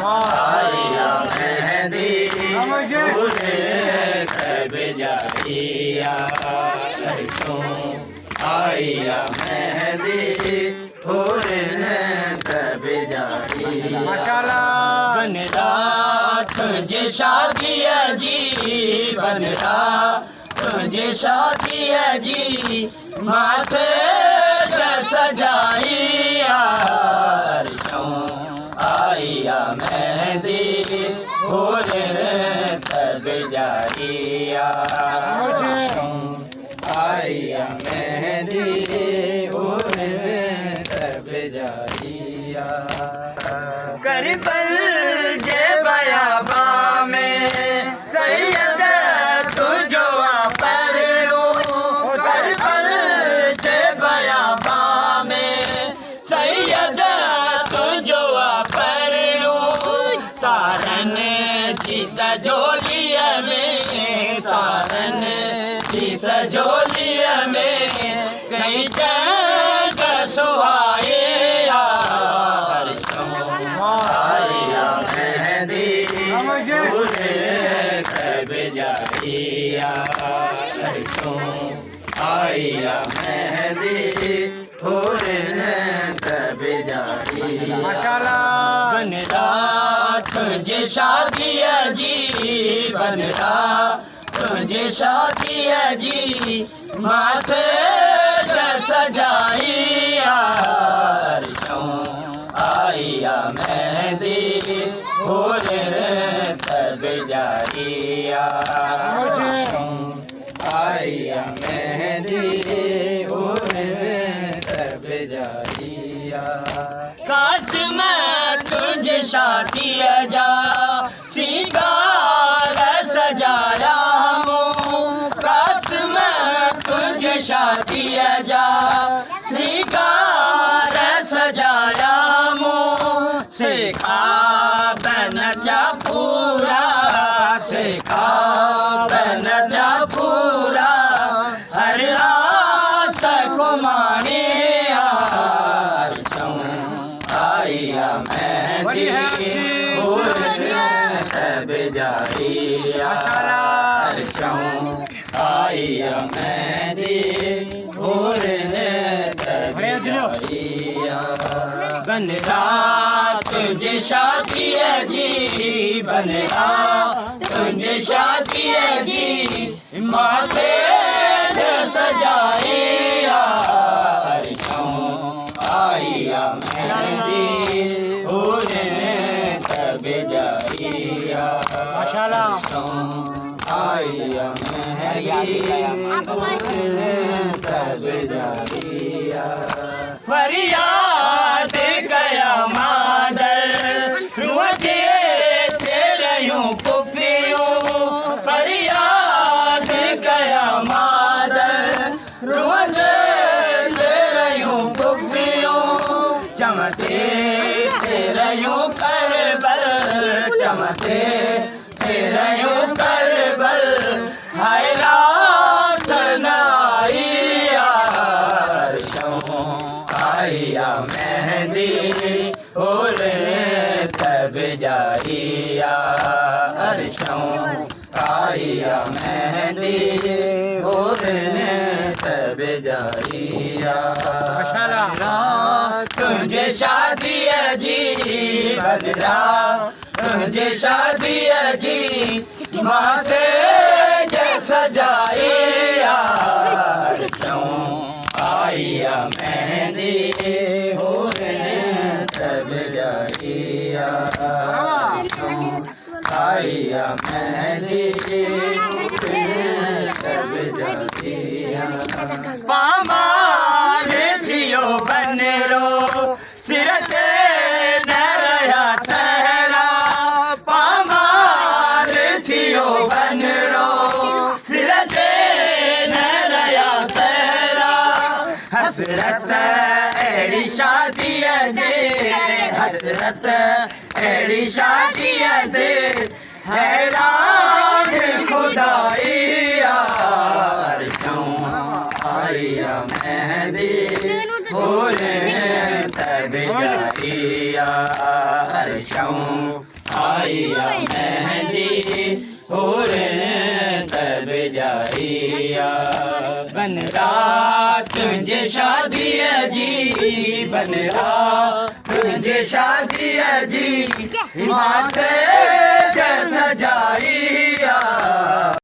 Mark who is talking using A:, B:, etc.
A: आया मेहंदी पूरे तब जाइया सरसों आया मेहंदी पूरे तब जाइया
B: माशाल्लाह।
A: बन रात तुझे शादी है जी बन रात तुझे शादी है जी माँ से सजाइया आइया मेहंदी पूरे तब जाइया आइया मेहंदी पूरे तब जाइया करबल जे बयाबा में सैयद तुझो पर लो करबल जे बयाबा में सैयद तुझो पर लो तारन चित जोलिया में तारन चित जोलिया में कहीं चैन सुहाए आया मेहंदी पूरे तब जाइया सरसों आया मेहंदी पूरे तब जाइया
B: माशाल्लाह।
A: बन रात तुझे शादी है जी बन रात तुझे शादी है जी माँ से सजाइया आइया मेहंदी पूरे तब जाइया आइया मेहंदी पूरे तब जाइया काश मैं तुझे शादी जा सिंगार सजाया हूँ काश मैं तुझे शादी जा सिंगार सजाया सिखा बन जा पूरा सिखा बन जा पूरा हर आस को माने आइया मेहंदी पूरे तब जाइया आइया मेहंदी पूरे तब जाइया बन रात तुझे शादी है जी बन रात तुझे शादी है जी माँ से सजाए आइया मेहंदी पूरे तब जाइया
B: माशाल्लाह।
A: आइया मेहंदी पूरे तब जाइया फरियाद गया मादर रुआते तेरे यूं पुफियों फरियाद गया मादर रुआते तेरे यूं पुफियों चमते तेरे यूं करबल चमते तेरे यूं करबल हाय रात नाइया आइया मेहंदी पूरे तब जाइया आइया मेहंदी पूरे तब जाइया तुझे शादी है जी बदरा तुझे शादी है जी माँ से सजाइया आइया मेहंदी पूरे तब जाइया आइया मेहंदी पूरे तब जाइया पामाल जियो बन रो सिरते न रहा सहरा पामाल जियो बन रो सिरते न रहा सहरा हसरत एड़ी शादी दे हसरत एड़ी शादी दे हैरान खुदाई आइया मेहंदी पूरे तब जाइया क्यों आइया मेहंदी फूरन तब जाइया बन रात तुझे शादी है जी बन रात तुझे शादी है जी माँ से